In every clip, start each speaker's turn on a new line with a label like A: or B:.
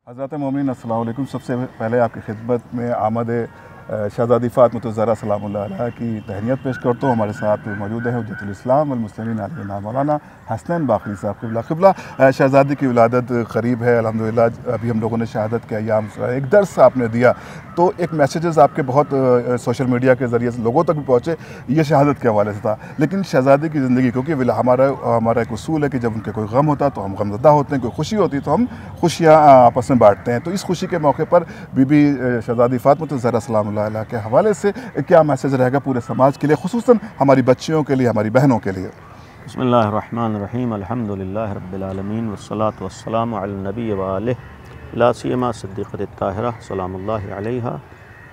A: हज़रत मोमिन अस्सलाम वालेकुम। सबसे पहले आपकी खिदमत में आमद शहज़ादी फ़ातिमा ज़हरा सलामुल्लाह अलैहा की तहनियत पेश करता हूँ। हमारे साथ मौजूद है हुज्जतुल इस्लाम वल मुस्लिमीन अलैहि मौलाना हसनैन बाक़री साहब क़िबला। शहज़ादी की विलादत क़रीब है अल्हम्दुलिल्लाह। अभी हम लोगों ने शहादत के अय्याम एक दर्स आपने दिया तो एक मैसेजेस आपके बहुत सोशल मीडिया के ज़रिए से लोगों तक भी पहुँचे, ये शहादत के हवाले से था। लेकिन शहज़ादी की ज़िंदगी, क्योंकि हमारा एक उसूल है कि जब उनके कोई गम होता तो हम गमज़दा होते हैं, कोई खुशी होती तो हम खुशियाँ आपस में बाँटते हैं। तो इस खुशी के मौके पर बीबी शहज़ादी फ़ातिमा ज़हरा सलामुल्लाह अलैहा के हवाले से क्या मैसेज रहेगा पूरे समाज के लिए, खुसूसन हमारी बच्चियों के लिए, हमारी बहनों के लिए?
B: बिस्मिल्लाहिर्रहमानिर्रहीम, अल्हम्दुलिल्लाहि रब्बिल आलमीन वस्सलातु वस्सलामु अला नबी व आलिहि ला सियमा सिद्दीक़तुत ताहिरा सलामुल्लाहि अलैहा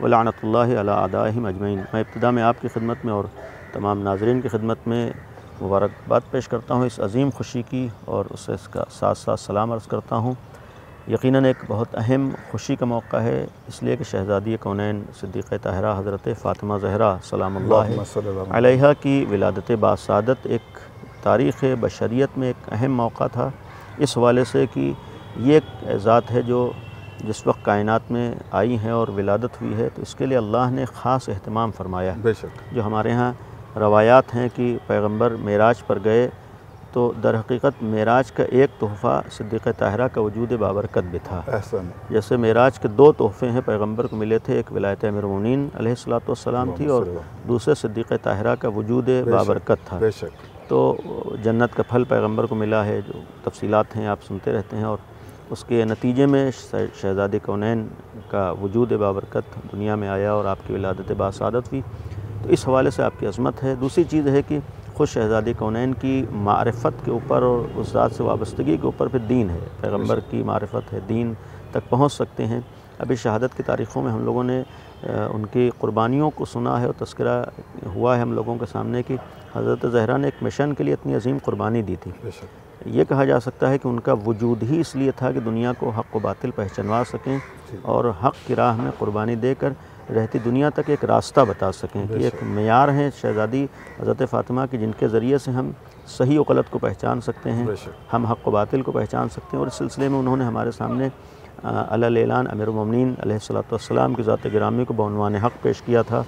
B: व लअनतुल्लाहि अला अदाइहिम अजमईन। मैं इब्तिदा में आपकी खिदमत में और तमाम नाज़रीन की खिदमत में मुबारकबाद पेश करता हूँ इस अज़ीम खुशी की, और उससे इसका साथ साथ सलाम अर्ज़ करता हूँ। यकीनन एक बहुत अहम खुशी का मौका है, इसलिए कि शहज़ादी कौनैन सिद्दीक़ा ताहिरा हज़रत फ़ातिमा ज़हरा सलामुल्लाहि अलैहा की विलादत बासादत एक तारीख़ बशरियत में एक अहम मौका था, इस हवाले से कि ये एक ज़ात है जो जिस वक्त कायनात में आई हैं और विलादत हुई है तो इसके लिए अल्लाह ने ख़ास एहतमाम फरमाया।
A: बेशक
B: जो हमारे यहाँ रवायात हैं कि पैगम्बर मेराज पर गए तो दर हकीकत मेराज का एक तोहफ़ा सिद्दीक़ा ताहिरा का वजूद बाबरकत भी था। जैसे मेराज के दो तोहफ़े हैं पैगम्बर को मिले थे, एक विलायत अमीरुल मोमिनीन अलैहिस्सलातु वस्सलाम थी और दूसरे सिद्दीक़ा ताहिरा का वजूद बाबरकत था। तो जन्नत का फल पैगम्बर को मिला है, जो तफसीलात हैं आप सुनते रहते हैं, और उसके नतीजे में शहज़ादी कौनैन का वजूद बाबरकत दुनिया में आया और आपकी विलादत बासादत हुई। तो इस हवाले से आपकी अज़मत है। दूसरी चीज़ है कि ख़ुद शहज़ादी कौनैन की मारिफत के ऊपर और उस ज़ात से वाबस्तगी के ऊपर फिर दीन है, पैगम्बर की मारिफत है, दीन तक पहुँच सकते हैं। अभी शहादत की तारीख़ों में हम लोगों ने उनकी क़ुरबानियों को सुना है और तज़किरा हुआ है हम लोगों के सामने कि हज़रत ज़हरा ने एक मिशन के लिए इतनी अजीम क़ुरबानी दी थी। ये कहा जा सकता है कि उनका वजूद ही इसलिए था कि दुनिया को हक़ व बातिल पहचानवा सकें और हक़ की राह में क़ुरबानी देकर रहती दुनिया तक एक रास्ता बता सकें कि एक मेयार हैं शहज़ादी हज़रत फ़ातिमा की, जिनके ज़रिए से हम सही व गलत को पहचान सकते हैं, हम हक़ व बातिल को पहचान सकते हैं। और इस सिलसिले में उन्होंने हमारे सामने अलल ऐलान अमीरुल मोमिनीन अलैहिस्सलातु वस्सलाम की ज़ात गिरामी को बउनवान हक़ पेश किया था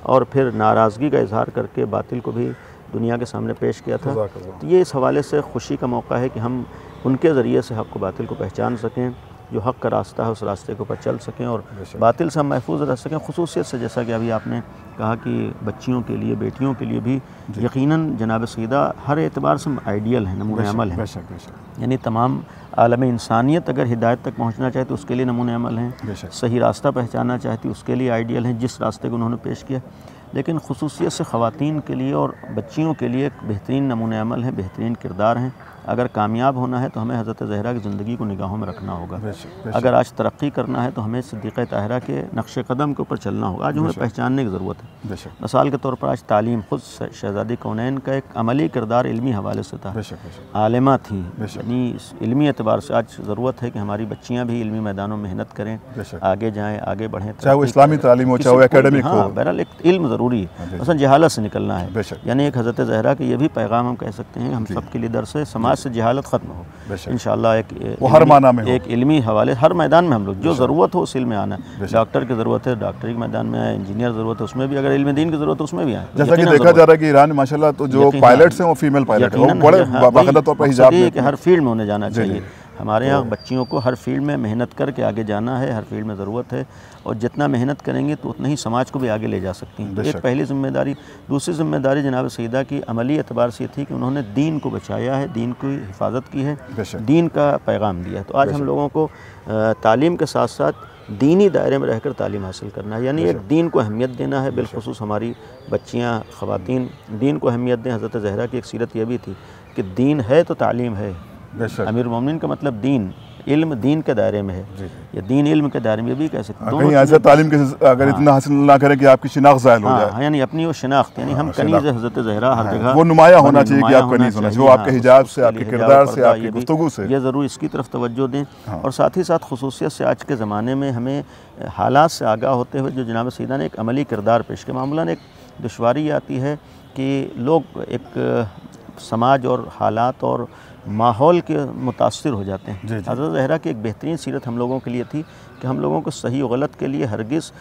B: और फिर नाराज़गी का इज़हार करके बातिल को भी दुनिया के सामने पेश किया था। तो ये इस हवाले से खुशी का मौका है कि हम उनके ज़रिए से हक़ व बातिल को पहचान सकें, जो हक़ का रास्ता है उस रास्ते के ऊपर चल सकें और बातिल से हम महफूज रह सकें। ख़ुसूसियत से जैसा कि अभी आपने कहा कि बच्चियों के लिए, बेटियों के लिए भी यकीनन जनाब सईदा हर एतबार से आइडियल है, नमूने अमल है। यानी तमाम आलम इंसानियत अगर हिदायत तक पहुँचना चाहे तो उसके लिए नमूने अमल हैं, सही रास्ता पहचानना चाहती उसके लिए आइडियल हैं, जिस रास्ते को उन्होंने पेश किया। लेकिन ख़ुसूसियत से ख़वातीन के लिए और बच्चियों के लिए एक बेहतरीन नमूने अमल है, बेहतरीन किरदार हैं। अगर कामयाब होना है तो हमें हज़रत ज़हरा की ज़िंदगी को निगाहों में रखना होगा। अगर आज तरक्की करना है तो हमें सिद्दीक़ा ताहिरा के नक्श कदम के ऊपर चलना होगा। आज हमें पहचानने की ज़रूरत है। मिसाल के तौर पर आज तालीम, ख़ुद शहज़ादी कौनैन का एक अमली किरदार इल्मी हवाले से था, आलिमा थी, यानी इल्मी एतबार से आज ज़रूरत है कि हमारी बच्चियाँ भी इल्मी मैदानों में मेहनत करें, आगे जाएँ, आगे बढ़ें,
A: चाहे वो इस्लामी तालीम हो चाहे वो एकेडमिक हो।
B: बहरहाल एक इल्म ज़रूरी है, मसलन जहालत से निकलना है। यानी एक हज़रत ज़हरा के ये भी पैगाम हम कह सकते हैं हम सब के लिए दर्स है, समाज से जहालत ख़त्म हो इंशाअल्लाह।
A: हर माना में
B: एक इल्मी हवाले हर मैदान में हम लोग जो ज़रूरत हो उस इल्म में आना है। डॉक्टर की ज़रूरत है, डॉक्टरी के मैदान में आए, इंजीनियर ज़रूरत है उसमें भी, अगर इल्म दीन की ज़रूरत है उसमें भी आए।
A: जैसा कि देखा जा रहा है कि ईरान में माशाल्लाह तो जो पायलट्स हैं वो फीमेल पायलट हैं, वो बड़े बाकायदा तौर पर हिजाब में,
B: कि हर फील्ड में होने जाना चाहिए। हमारे यहाँ बच्चियों को हर फील्ड में मेहनत करके आगे जाना है, हर फील्ड में ज़रूरत है, और जितना मेहनत करेंगे तो उतना ही समाज को भी आगे ले जा सकती हैं। एक पहली ज़िम्मेदारी। दूसरी ज़िम्मेदारी जनाब सईदा की अमली एतबार से थी कि उन्होंने दीन को बचाया है, दीन की हिफाजत की है, दीन का पैगाम दिया है। तो आज हम लोगों को तालीम के साथ साथ दीनी दायरे में रहकर तालीम हासिल करना है, यानी एक दीन को अहमियत देना है। बिलखुसूस हमारी बच्चियाँ, ख़वातीन दीन को अहमियत दें। हज़रत ज़हरा की एक सीरत यह भी थी कि दीन है तो तालीम है। अमीरुल मोमिनीन का मतलब दीन, इल्म दीन के दायरे में है, या दीन इल्म के दायरे में भी कह सकते हैं।
A: कहीं ऐसा तालीम के अगर इतना हासिल ना करें कि आपकी शिनाख्त ज़ाहिर हो जाए,
B: यानी अपनी वो शिनाख्त, यानी हम कनीज़ हज़रत ज़हरा हर जगह
A: वो नुमायाँ होना चाहिए कि आप कनीज़ होना चाहिए, वो आपके हिजाब से, आपके किरदार से, आपकी गुफ्तगू से।
B: ये ज़रूर इसकी तरफ तवज्जो दें। और साथ ही साथ ख़ुसूसियत से आज के ज़माने में हमें हालात से आगाह होते हुए जो जनाब सईदा ने एक अमली किरदार पेश किया। मामूलन एक दुश्वारी आती है कि लोग एक समाज और हालात और माहौल के मुतासिर हो जाते हैं।
A: जी, जी।
B: हज़रत ज़हरा की एक बेहतरीन सीरत हम लोगों के लिए थी कि हम लोगों को सही और गलत के लिए हरगिज़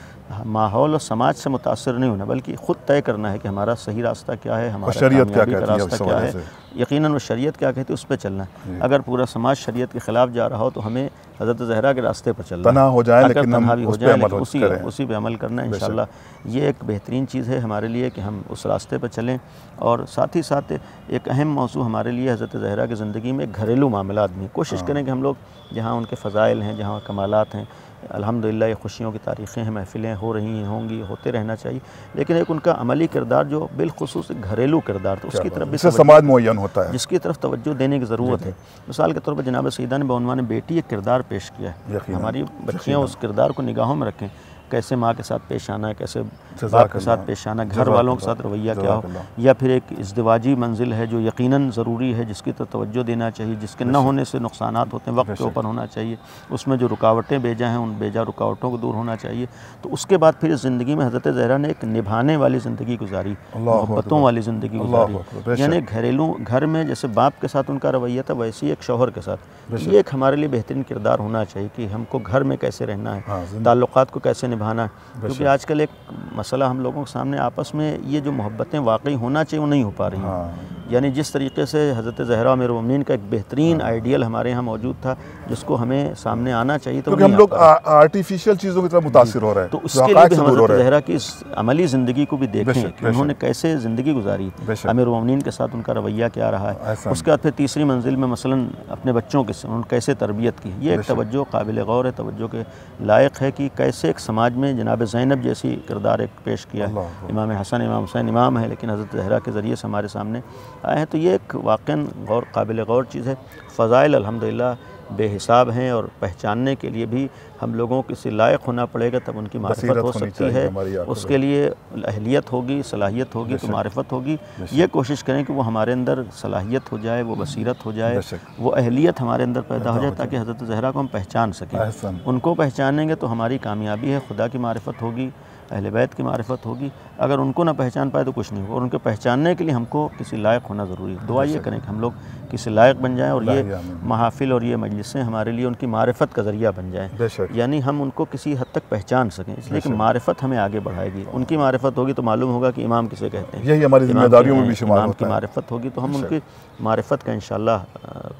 B: माहौल और समाज से मुतासिर नहीं होना, बल्कि ख़ुद तय करना है कि हमारा सही रास्ता क्या है, हमारा
A: शरीयत क्या
B: कामयाबी का
A: कहती है
B: रास्ता क्या है। यकीनन वो शरीयत क्या कहती है उस पर चलना है। अगर पूरा समाज शरीयत के ख़िलाफ़ जा रहा हो तो हमें हज़रत ज़हरा के रास्ते पर चलना है।
A: तनाह हो जाए लेकिन
B: तनहा भी हो जाए लेकिन
A: उसी
B: पे अमल करना है इंशाअल्लाह। ये एक बेहतरीन चीज़ है हमारे लिए कि हम उस रास्ते पर चलें। और साथ ही साथ एक अहम मौजू हमारे लिए हज़रत ज़हरा की ज़िंदगी में घरेलू मामलात में कोशिश करें कि हम लोग जहाँ उनके फ़ज़ाइल हैं, जहाँ कमालात हैं, अल्हम्दुलिल्लाह ये खुशियों की तारीख़ें हैं, महफ़िलें हो रही हैं, होंगी, होते रहना चाहिए, लेकिन एक उनका अमली किरदार जो बिलख़ुसूस घरेलू किरदार था उसकी तरफ भी
A: समाज मुअय्यन होता है,
B: जिसकी तरफ तवज्जो देने की ज़रूरत है। मिसाल के तौर पर जनाब सईदा ने बउनवान बेटी एक किरदार पेश किया है। हमारी बच्चियाँ उस किरदार को निगाहों में रखें, कैसे माँ के साथ पेश आना है, कैसे बाप के साथ पेश आना, घर वालों के साथ रवैया क्या हो, या फिर एक इज़्दिवाजी मंजिल है जो यकीनन ज़रूरी है, जिसकी तरफ तवज्जो देना चाहिए, जिसके न होने से नुकसानात होते हैं, वक्त के ऊपर होना चाहिए, उसमें जो रुकावटें बेजा हैं उन बेजा रुकावटों को दूर होना चाहिए। तो उसके बाद फिर इस ज़िंदगी में हज़रत ज़हरा ने एक निभाने वाली ज़िंदगी गुजारी, मोहब्बतों वाली ज़िंदगी गुजारी। यानी घरेलू घर में जैसे बाप के साथ उनका रवैया था वैसे ही एक शौहर के साथ ये एक हमारे लिए बेहतरीन किरदार होना चाहिए कि हमको घर में कैसे रहना है, ताल्लुकात को कैसे निभाना है। क्योंकि आजकल एक मसला हम लोगों के सामने आपस में ये जो मोहब्बतें वाकई होना चाहिए वो नहीं हो पा रही हैं। यानी जिस तरीके से हज़रत ज़हरा अमीरुल मोमिनीन का एक बेहतरीन आइडियल हमारे यहाँ मौजूद था जिसको हमें सामने आना चाहिए, तो
A: हम लोग आर्टिफिशियल चीज़ों की तरफ मुतासिर हो रहे हैं।
B: तो उसके लिए भी हम हज़रत ज़हरा की इस अमली ज़िंदगी को भी देखें कि उन्होंने कैसे ज़िंदगी गुजारी, अमीरुल मोमिनीन के साथ उनका रवैया क्या रहा है। उसके बाद फिर तीसरी मंजिल में मसलन अपने बच्चों के उन्होंने कैसे तरबियत की, ये एक तवज्जो काबिल गौर है, तवज्जो के लायक है कि कैसे एक समाज में जनाब ज़ैनब जैसी किरदार एक पेश किया है। इमाम हसन इमाम हुसैन इमाम है लेकिन हज़रत ज़हरा के ज़रिए से हमारे सामने आए हैं। तो ये एक वाक़ई गौर काबिल गौर चीज़ है। फ़ज़ाइल अल्हम्दुलिल्लाह बेहिसाब हैं और पहचानने के लिए भी हम लोगों को इसी लायक होना पड़ेगा तब उनकी मारिफत हो सकती है। उसके लिए अहलियत होगी, सलाहियत होगी तो मारिफत होगी। ये कोशिश करें कि वो हमारे अंदर सलाहियत हो जाए, वो बसीरत हो जाए, वो अहलियत हमारे अंदर पैदा हो जाए ताकि हज़रत ज़हरा को हम पहचान सकें। उनको पहचानेंगे तो हमारी कामयाबी है, खुदा की मारिफत होगी, अहले बैत की मारिफत होगी। अगर उनको ना पहचान पाए तो कुछ नहीं होगा। और उनको पहचानने के लिए हमको किसी लायक होना ज़रूरी है। दुआ ये करें कि हम लोग किसी लायक बन जाएं और ये महाफिल और ये मजलिसें हमारे लिए उनकी मारिफत का ज़रिया बन जाएं, यानी हम उनको किसी हद तक पहचान सकें। इसलिए कि मारिफत हमें आगे बढ़ाएगी। उनकी मारिफत होगी तो मालूम होगा कि इमाम किसे कहते हैं,
A: यही हमारी जिम्मेदारियों में भी शुमार
B: होता है। इमाम की मारिफत होगी तो हम उनकी मारिफत का इंशाअल्लाह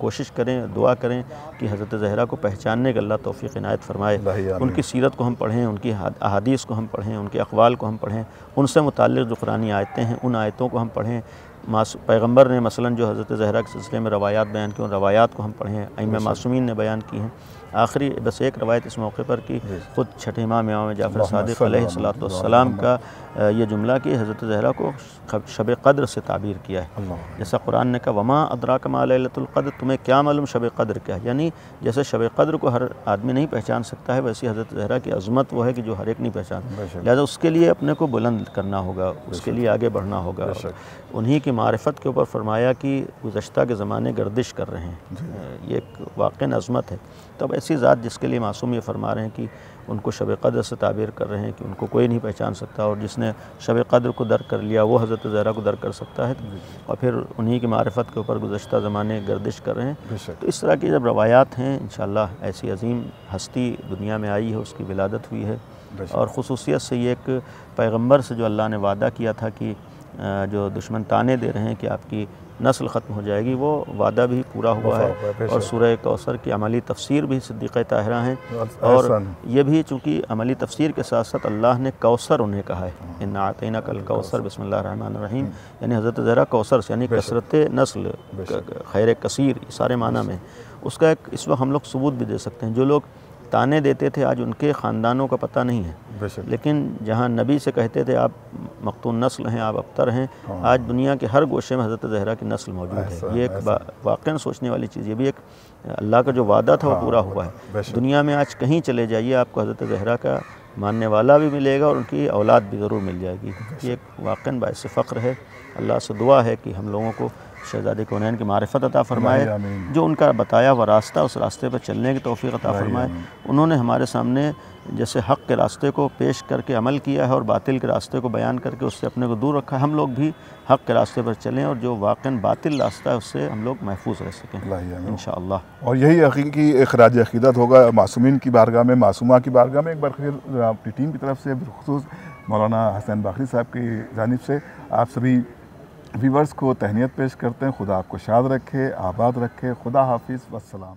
B: कोशिश करें, दुआ करें कि हज़रत ज़हरा को पहचानने का अल्लाह तौफ़ीक़ इनायत फ़रमाए। उनकी सीरत को हम पढ़ें, उनकी अहादीस को हम पढ़ें, उनके अक़वाल को हम पढ़ें, उनसे मुताल्लिक़ जो कुरानी आयतें हैं उन आयतों को हम पढ़ें। पैगम्बर ने मसलन जो हज़रत ज़हरा के सिलसिले में रवायात बयान की उन रवायात को हम पढ़ें, अइम्मा मासूमीन ने बयान की हैं। आखिरी बस एक रवायत इस मौके पर कि ख़ुद छठे इमाम जाफ़र सादिक़ अलैहिस्सलातु वस्सलाम का ये जुमला कि हज़रत ज़हरा को शब क़द्र से ताबीर किया है। जैसा कुरान ने कहा वमा अदराक मा लैलतुल क़द्र, तुम्हें क्या मालूम शब क़द्र क्या है। यानी जैसे शब क़द्र को हर आदमी नहीं पहचान सकता है वैसे हज़रत ज़हरा की अज़मत वो है कि जो हर एक नहीं पहचान। लिहाजा उसके लिए अपने को बुलंद करना होगा, उसके लिए आगे बढ़ना होगा। उन्हीं की मारिफत के ऊपर फरमाया कि गुज़श्ता के ज़माने गर्दिश कर रहे हैं, ये एक वाक़ई अज़मत है। तब ऐसी ज़ात जिसके लिए मासूम ये फरमा रहे हैं कि उनको शब क़द्र से ताबीर कर रहे हैं कि उनको कोई नहीं पहचान सकता और जिसने शब क़द्र को दर कर लिया वो हज़रत ज़हरा को दर कर सकता है। और फिर उन्हीं की मारिफत के ऊपर गुज़श्ता ज़माने गर्दिश कर रहे हैं। तो इस तरह की जब रवायात हैं इंशाअल्लाह ऐसी अजीम हस्ती दुनिया में आई है, उसकी विलादत हुई है। और ख़ुसूसियत से ये एक पैगम्बर से जो अल्लाह ने वादा किया था कि जो दुश्मन ताने दे रहे हैं कि आपकी नस्ल ख़त्म हो जाएगी, वो वादा भी पूरा हुआ है। और सूरह कौसर की अमली तफसीर भी सिद्दीक़े ताहिरा हैं। और ये भी चूँकि अमली तफसीर के साथ साथ अल्लाह ने कौसर उन्हें कहा है, इन्ना आतैना कल कौसर बिस्मिल्लाहिर रहमानिर रहीम, यानी हज़रत ज़हरा कौसर से यानी कसरत नस्ल, खैर कसीर, सारे माना में उसका एक इस वक्त हम लोग सबूत भी दे सकते हैं। जो लोग ताने देते थे आज उनके ख़ानदानों का पता नहीं है, लेकिन जहाँ नबी से कहते थे आप मख्तून नस्ल हैं, आप अबतर हैं, आज दुनिया के हर गोशे में हज़रत ज़हरा की नस्ल मौजूद है। ये एक वाक़ई सोचने वाली चीज़, ये भी एक अल्लाह का जो वादा था वो पूरा हुआ है। दुनिया में आज कहीं चले जाइए आपको हज़रत ज़हरा का मानने वाला भी मिलेगा और उनकी औलाद भी ज़रूर मिल जाएगी। ये एक वाक़ई बाइस फ़ख्र है। अल्लाह से दुआ है कि हम लोगों को शहज़ादे कौनैन की मारिफत अता फ़रमाए, जो उनका बताया हुआ रास्ता उस रास्ते पर चलने की तौफ़ीक़ अता फ़रमाए। उन्होंने हमारे सामने जैसे हक़ के रास्ते को पेश करके अमल किया है और बातिल के रास्ते को बयान करके उससे अपने को दूर रखा है, हम लोग भी हक़ के रास्ते पर चलें और जो वाक़ई बातिल रास्ता है उससे हम लोग महफूज रह सकें इंशाअल्लाह।
A: और यही हकीकी इख़राज अक़ीदत होगा मासूमीन की बारगाह में, मासूमा की बारगाह में। एक बार फिर अपनी टीम की तरफ से बिलख़ुसूस मौलाना हसनैन बाकरी साहब की जानिब से आप सभी व्यूअर्स को तहनीत पेश करते हैं। खुदा आपको शाद रखे, आबाद रखे। खुदा हाफिज़, वस्सलाम।